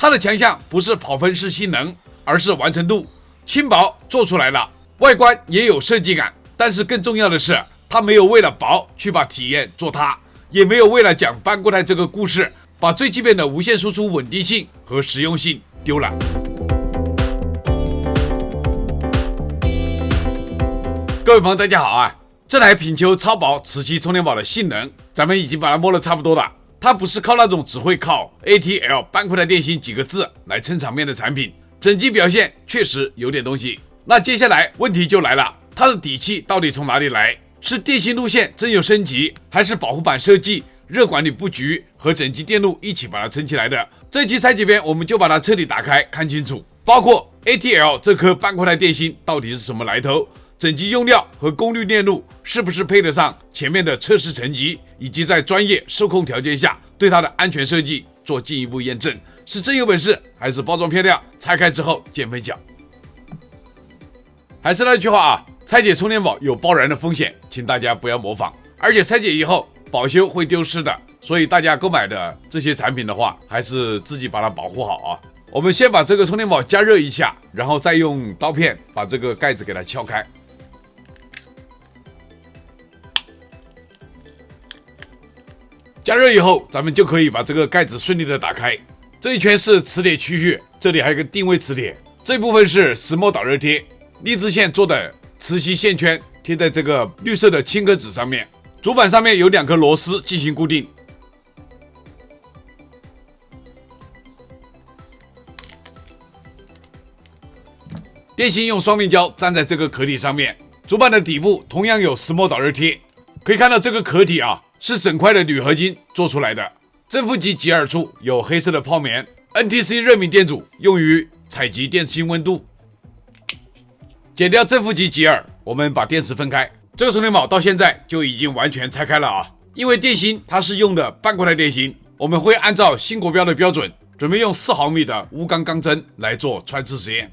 它的强项不是跑分式性能，而是完成度。轻薄做出来了，外观也有设计感，但是更重要的是，它没有为了薄去把体验做塌，也没有为了讲搬过来这个故事，把最基本的无线输出稳定性和实用性丢了。各位朋友大家好啊，这台品球超薄磁吸充电宝的性能咱们已经把它摸了差不多了，它不是靠那种只会靠 ATL 搬回来电芯几个字来撑场面的产品，整机表现确实有点东西。那接下来问题就来了，它的底气到底从哪里来？是电芯路线真有升级，还是保护板设计、热管理布局和整机电路一起把它撑起来的？这期拆解篇我们就把它彻底打开看清楚，包括 ATL 这颗搬回来电芯到底是什么来头，整机用料和功率链路是不是配得上前面的测试层级，以及在专业受控条件下对它的安全设计做进一步验证，是真有本事还是包装漂亮？拆开之后见分晓。还是那句话啊，拆解充电宝有爆燃的风险，请大家不要模仿，而且拆解以后保修会丢失的，所以大家购买的这些产品的话，还是自己把它保护好啊。我们先把这个充电宝加热一下，然后再用刀片把这个盖子给它敲开。加热以后，咱们就可以把这个盖子顺利的打开。这一圈是磁铁区域，这里还有个定位磁铁，这部分是石墨导热贴，荔枝线做的磁吸线圈贴在这个绿色的轻壳纸上面。主板上面有2颗螺丝进行固定。电芯用双面胶粘在这个壳体上面，主板的底部同样有石墨导热贴。可以看到这个壳体啊，是整块的铝合金做出来的，正负极极耳处有黑色的泡棉 ，NTC 热敏电阻用于采集电芯温度。剪掉正负极极耳，我们把电池分开。这个充电宝到现在就已经完全拆开了啊，因为电芯它是用的半固态电芯，我们会按照新国标的标准，准备用4毫米的钨钢钢针来做穿刺实验。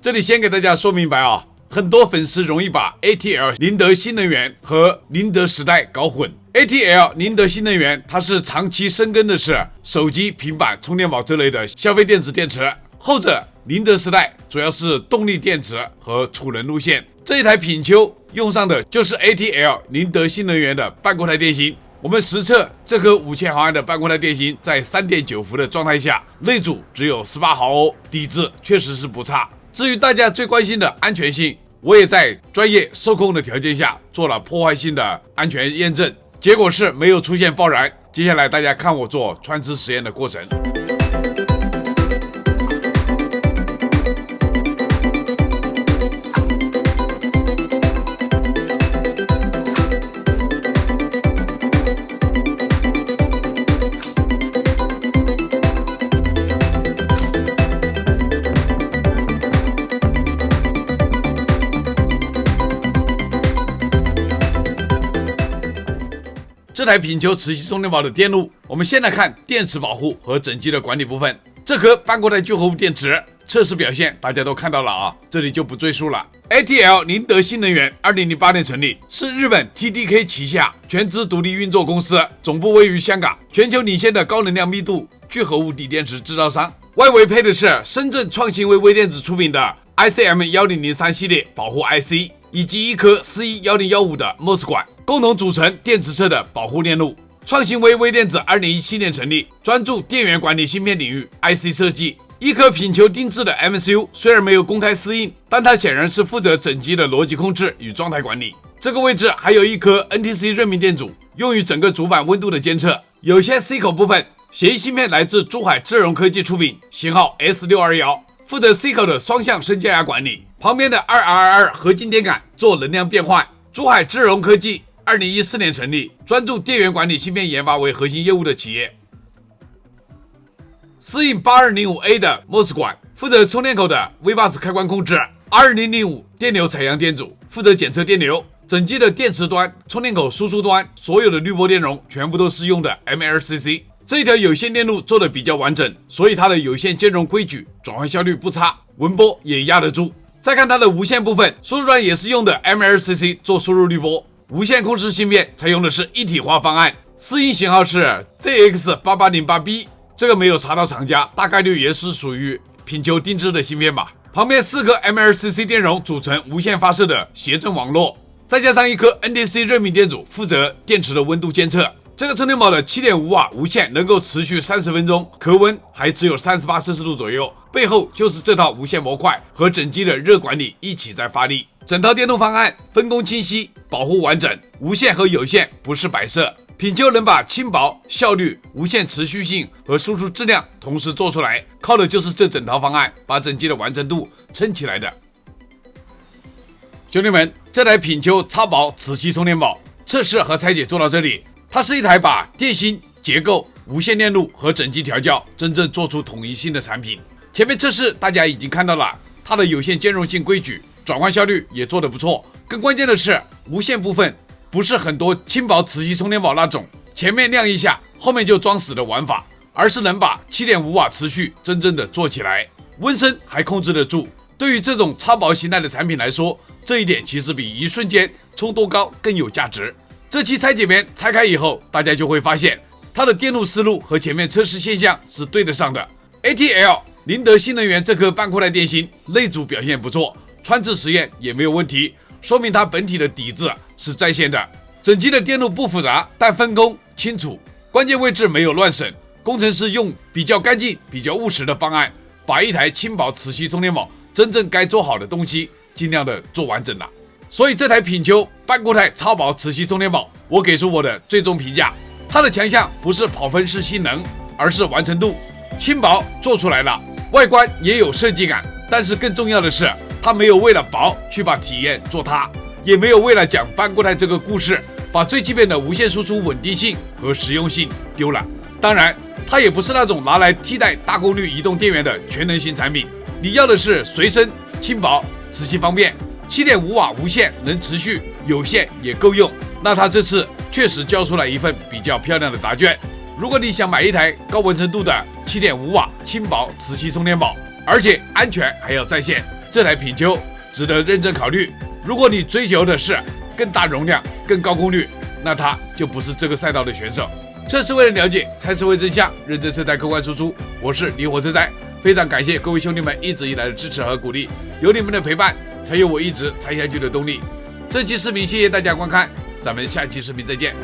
这里先给大家说明白啊。很多粉丝容易把 ATL 宁德新能源和宁德时代搞混。ATL 宁德新能源它是长期深耕的是手机、平板、充电宝这类的消费电子电池，后者宁德时代主要是动力电池和储能路线。这一台品球用上的就是 ATL 宁德新能源的半固态电芯。我们实测这颗5000毫安的半固态电芯在 3.9 伏的状态下，内阻只有18毫欧，底子确实是不差。至于大家最关心的安全性，我也在专业受控的条件下做了破坏性的安全验证，结果是没有出现爆燃。接下来大家看我做穿刺实验的过程。这台品球磁吸充电宝的电路，我们先来看电池保护和整机的管理部分。这颗半固态聚合物电池测试表现大家都看到了啊，这里就不赘述了。ATL 宁德新能源2008年成立，是日本 TDK 旗下全资独立运作公司，总部位于香港，全球领先的高能量密度聚合物锂电池制造商。外围配的是深圳创新微微电子出品的 ICM1003 系列保护 IC， 以及一颗411015的 MOS 管，共同组成电池侧的保护链路。创新微微电子2017年成立，专注电源管理芯片领域 IC 设计。一颗品球定制的 MCU 虽然没有公开私印，但它显然是负责整机的逻辑控制与状态管理。这个位置还有一颗 NTC 热敏电阻，用于整个主板温度的监测。有些 C 口部分，协议芯片来自珠海智荣科技出品，型号 S621，负责 C 口的双向升降压管理。旁边的 2R22 合金电感做能量变换。珠海智荣科技2014年成立，专注电源管理芯片研发为核心业务的企业。适应 8205A 的 MOS 管，负责充电口的 V-Bus 开关控制。2005电流采样电阻，负责检测电流。整机的电池端、充电口输出端所有的滤波电容全部都是用的 MLCC。这一条有线电路做的比较完整，所以它的有线兼容规矩，转换效率不差，纹波也压得住。再看它的无线部分，输入端也是用的 MLCC 做输入滤波。无线控制芯片采用的是一体化方案，适应型号是 ZX8808B。这个没有查到厂家，大概率也是属于品球定制的芯片吧。旁边4颗 MLCC 电容组成无线发射的协振网络，再加上1颗 NDC 热敏电阻负责电池的温度监测。这个充电宝的 7.5 瓦无线能够持续30分钟，壳温还只有38摄氏度左右，背后就是这套无线模块和整机的热管理一起在发力。整套电路方案分工清晰，保护完整，无线和有线不是摆设。品球能把轻薄、效率、无线持续性和输出质量同时做出来，靠的就是这整套方案把整机的完成度撑起来的。兄弟们，这台品球超薄磁吸充电宝测试和拆解做到这里，它是一台把电芯、结构、无线电路和整机调教真正做出统一性的产品。前面测试大家已经看到了，它的有线兼容性规矩，转换效率也做得不错。更关键的是，无线部分不是很多轻薄磁吸充电宝那种前面亮一下后面就装死的玩法，而是能把 7.5 瓦持续真正的做起来，温升还控制得住。对于这种超薄形态的产品来说，这一点其实比一瞬间冲多高更有价值。这期拆解片拆开以后，大家就会发现它的电路思路和前面测试现象是对得上的。 ATL 宁德新能源这颗半固态电芯内组表现不错，穿刺实验也没有问题，说明它本体的底子是在线的。整机的电路不复杂，但分工清楚，关键位置没有乱省。工程师用比较干净、比较务实的方案，把一台轻薄磁吸充电宝真正该做好的东西尽量的做完整了。所以这台品球半固态超薄磁吸充电宝，我给出我的最终评价。它的强项不是跑分式性能，而是完成度。轻薄做出来了，外观也有设计感，但是更重要的是，它没有为了薄去把体验做塌，也没有为了讲半固态这个故事，把最基本的无线输出稳定性和实用性丢了。当然，它也不是那种拿来替代大功率移动电源的全能型产品。你要的是随身、轻薄、磁吸方便，7.5 瓦无线能持续，有线也够用，那它这次确实交出来一份比较漂亮的答卷。如果你想买一台高完成度的 7.5 瓦轻薄磁吸充电宝，而且安全还要在线，这台品球值得认真考虑。如果你追求的是更大容量、更高功率，那它就不是这个赛道的选手。测试为了了解，才是为真相，认真车载客观输出。我是离火车载，非常感谢各位兄弟们一直以来的支持和鼓励，有你们的陪伴，才有我一直拆下去的动力。这期视频谢谢大家观看，咱们下期视频再见。